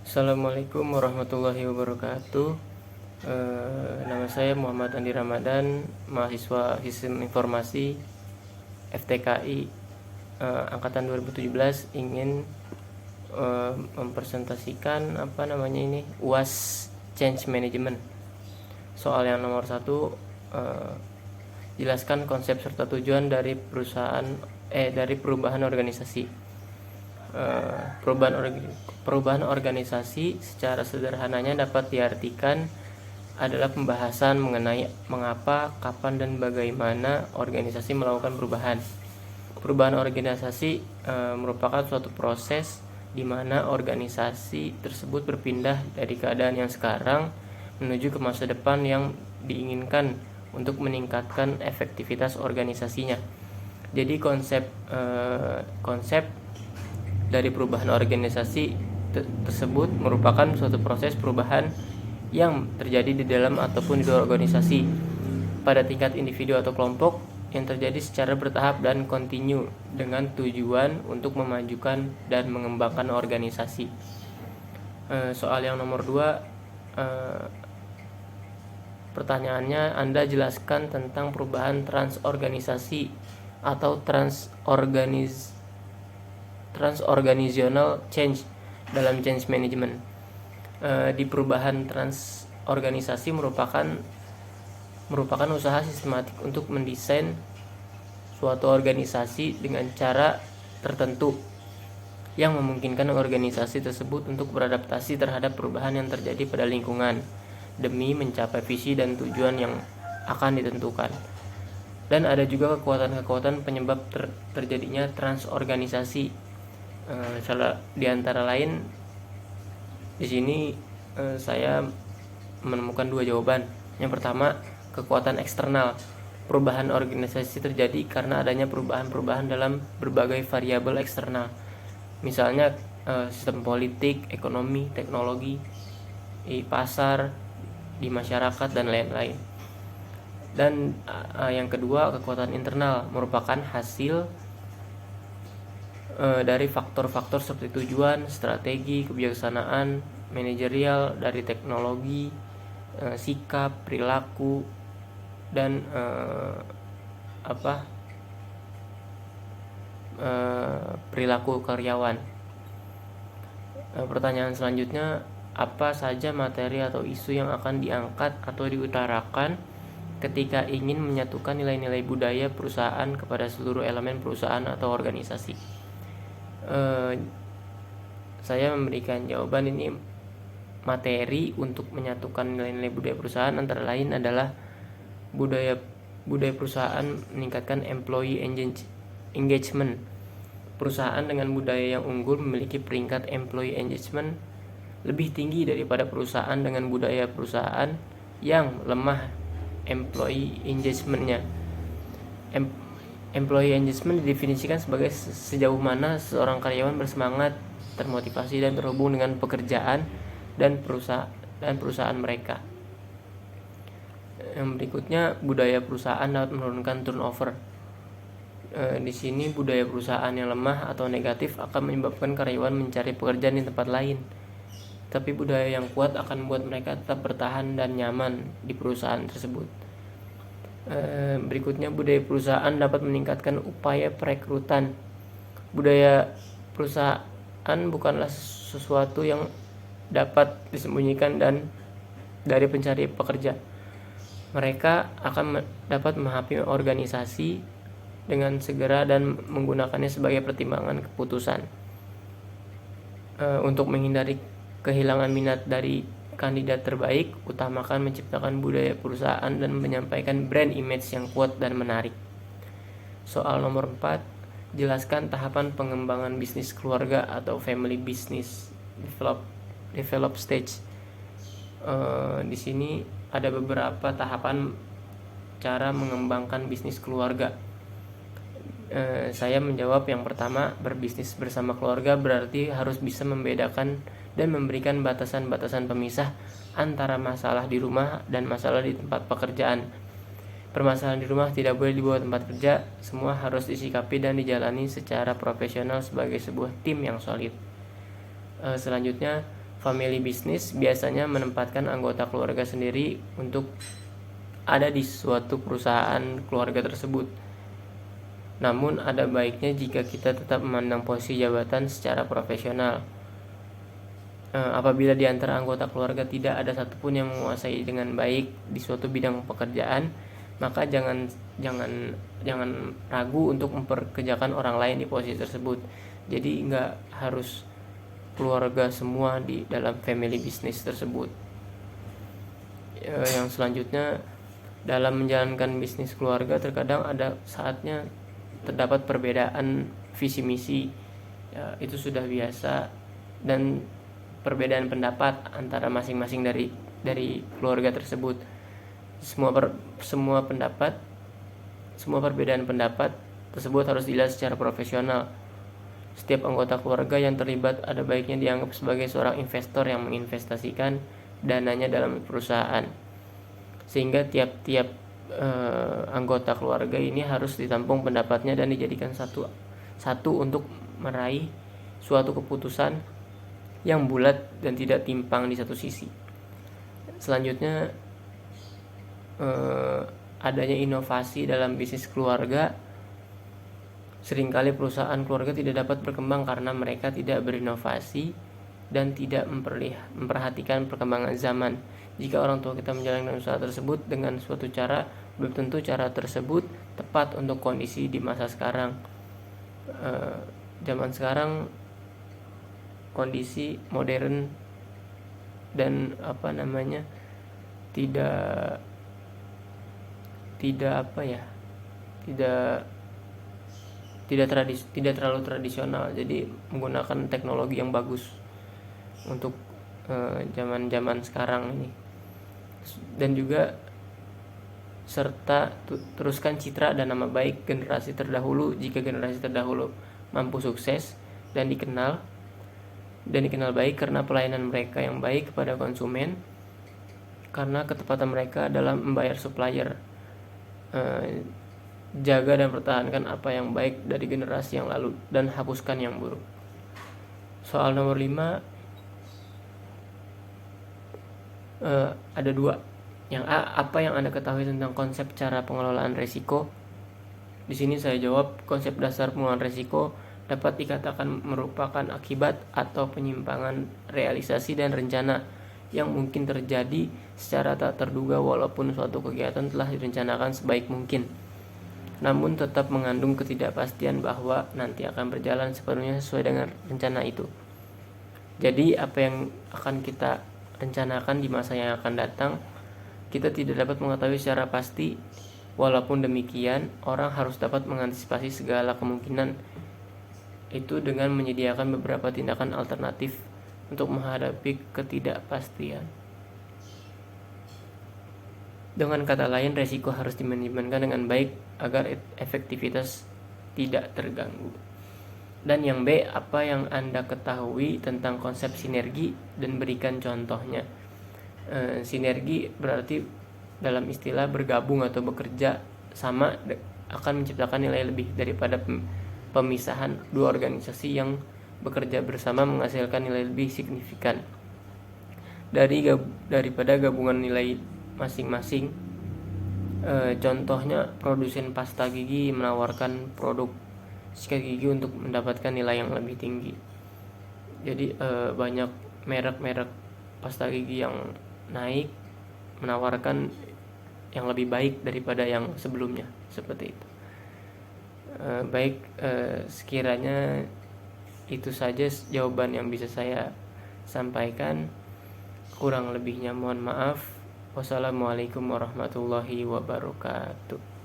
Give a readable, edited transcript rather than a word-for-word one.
Assalamualaikum warahmatullahi wabarakatuh. Nama saya Muhammad Andi Ramadan, mahasiswa Sistem Informasi FTKI angkatan 2017, ingin mempresentasikan UAS Change Management. Soal yang nomor 1, jelaskan konsep serta tujuan dari perubahan organisasi. Perubahan organisasi secara sederhananya dapat diartikan adalah pembahasan mengenai mengapa, kapan, dan bagaimana organisasi melakukan perubahan. Perubahan organisasi merupakan suatu proses di mana organisasi tersebut berpindah dari keadaan yang sekarang menuju ke masa depan yang diinginkan untuk meningkatkan efektivitas organisasinya. Jadi konsep dari perubahan organisasi tersebut merupakan suatu proses perubahan yang terjadi di dalam ataupun di luar organisasi pada tingkat individu atau kelompok yang terjadi secara bertahap dan kontinu dengan tujuan untuk memajukan dan mengembangkan organisasi. Soal yang nomor 2, pertanyaannya, Anda jelaskan tentang perubahan transorganisasi atau transorganizational change dalam change management. Di perubahan transorganisasi merupakan usaha sistematik untuk mendesain suatu organisasi dengan cara tertentu yang memungkinkan organisasi tersebut untuk beradaptasi terhadap perubahan yang terjadi pada lingkungan demi mencapai visi dan tujuan yang akan ditentukan. Dan ada juga kekuatan-kekuatan penyebab terjadinya transorganisasi. Salah di antara lain di sini saya menemukan 2 jawaban. Yang pertama, kekuatan eksternal. Perubahan organisasi terjadi karena adanya perubahan-perubahan dalam berbagai variabel eksternal. Misalnya sistem politik, ekonomi, teknologi, pasar, di masyarakat, dan lain-lain. Dan yang kedua, kekuatan internal merupakan hasil dari faktor-faktor seperti tujuan, strategi, kebijaksanaan, manajerial, dari teknologi, sikap, perilaku, dan perilaku karyawan. Pertanyaan selanjutnya, apa saja materi atau isu yang akan diangkat atau diutarakan ketika ingin menyatukan nilai-nilai budaya perusahaan kepada seluruh elemen perusahaan atau organisasi? Saya memberikan jawaban ini. Materi untuk menyatukan nilai-nilai budaya perusahaan antara lain adalah budaya perusahaan meningkatkan employee engagement. Perusahaan dengan budaya yang unggul memiliki peringkat employee engagement lebih tinggi daripada perusahaan dengan budaya perusahaan yang lemah employee engagementnya. Employee engagement didefinisikan sebagai sejauh mana seorang karyawan bersemangat, termotivasi, dan terhubung dengan pekerjaan dan perusahaan mereka. Yang berikutnya, budaya perusahaan dapat menurunkan turnover. Di sini budaya perusahaan yang lemah atau negatif akan menyebabkan karyawan mencari pekerjaan di tempat lain. Tapi budaya yang kuat akan membuat mereka tetap bertahan dan nyaman di perusahaan tersebut. Berikutnya, budaya perusahaan dapat meningkatkan upaya perekrutan. Budaya perusahaan bukanlah sesuatu yang dapat disembunyikan dan dari pencari pekerja. Mereka akan dapat memahami organisasi dengan segera dan menggunakannya sebagai pertimbangan keputusan. Untuk menghindari kehilangan minat dari kandidat terbaik, utamakan menciptakan budaya perusahaan dan menyampaikan brand image yang kuat dan menarik. Soal nomor 4, jelaskan tahapan pengembangan bisnis keluarga atau family business develop stage. Di sini ada beberapa tahapan cara mengembangkan bisnis keluarga. Saya menjawab yang pertama, berbisnis bersama keluarga berarti harus bisa membedakan dan memberikan batasan-batasan pemisah antara masalah di rumah dan masalah di tempat pekerjaan. Permasalahan di rumah tidak boleh dibawa tempat kerja, semua harus disikapi dan dijalani secara profesional sebagai sebuah tim yang solid. Selanjutnya, Family business biasanya menempatkan anggota keluarga sendiri untuk ada di suatu perusahaan keluarga tersebut. Namun ada baiknya jika kita tetap memandang posisi jabatan secara profesional. Apabila di antara anggota keluarga tidak ada satupun yang menguasai dengan baik di suatu bidang pekerjaan, maka jangan ragu untuk memperkerjakan orang lain di posisi tersebut. Jadi nggak harus keluarga semua di dalam family business tersebut. Yang selanjutnya, dalam menjalankan bisnis keluarga terkadang ada saatnya terdapat perbedaan visi misi. Itu sudah biasa, dan perbedaan pendapat antara masing-masing dari keluarga tersebut. Semua perbedaan pendapat tersebut harus dilihat secara profesional. Setiap anggota keluarga yang terlibat ada baiknya dianggap sebagai seorang investor yang menginvestasikan dananya dalam perusahaan, sehingga tiap-tiap anggota keluarga ini harus ditampung pendapatnya dan dijadikan satu untuk meraih suatu keputusan yang bulat dan tidak timpang di satu sisi. Selanjutnya, adanya inovasi dalam bisnis keluarga. Seringkali perusahaan keluarga tidak dapat berkembang karena mereka tidak berinovasi dan tidak memperhatikan perkembangan zaman. Jika orang tua kita menjalankan usaha tersebut dengan suatu cara, belum tentu cara tersebut tepat untuk kondisi di masa sekarang. Zaman sekarang kondisi modern dan tidak terlalu tradisional, jadi menggunakan teknologi yang bagus untuk zaman sekarang ini. Dan juga serta teruskan citra dan nama baik generasi terdahulu. Jika generasi terdahulu mampu sukses dan dikenal baik karena pelayanan mereka yang baik kepada konsumen, karena ketepatan mereka dalam membayar supplier, jaga dan pertahankan apa yang baik dari generasi yang lalu dan hapuskan yang buruk. Soal nomor 5, ada 2. Yang A, apa yang Anda ketahui tentang konsep cara pengelolaan risiko? Di sini saya jawab, konsep dasar pengelolaan risiko dapat dikatakan merupakan akibat atau penyimpangan realisasi dan rencana yang mungkin terjadi secara tak terduga walaupun suatu kegiatan telah direncanakan sebaik mungkin, namun tetap mengandung ketidakpastian bahwa nanti akan berjalan sepenuhnya sesuai dengan rencana itu. Jadi apa yang akan kita rencanakan di masa yang akan datang, kita tidak dapat mengetahui secara pasti. Walaupun demikian, orang harus dapat mengantisipasi segala kemungkinan itu dengan menyediakan beberapa tindakan alternatif untuk menghadapi ketidakpastian. Dengan kata lain, resiko harus dimanajemenkan dengan baik agar efektivitas tidak terganggu. Dan yang B, apa yang Anda ketahui tentang konsep sinergi dan berikan contohnya. Sinergi berarti dalam istilah bergabung atau bekerja sama akan menciptakan nilai lebih daripada pemisahan dua organisasi yang bekerja bersama menghasilkan nilai lebih signifikan daripada gabungan nilai masing-masing. Contohnya, produsen pasta gigi menawarkan produk sikat gigi untuk mendapatkan nilai yang lebih tinggi. Jadi banyak merek-merek pasta gigi yang naik menawarkan yang lebih baik daripada yang sebelumnya, seperti itu. Sekiranya itu saja jawaban yang bisa saya sampaikan. Kurang lebihnya mohon maaf. Wassalamualaikum warahmatullahi wabarakatuh.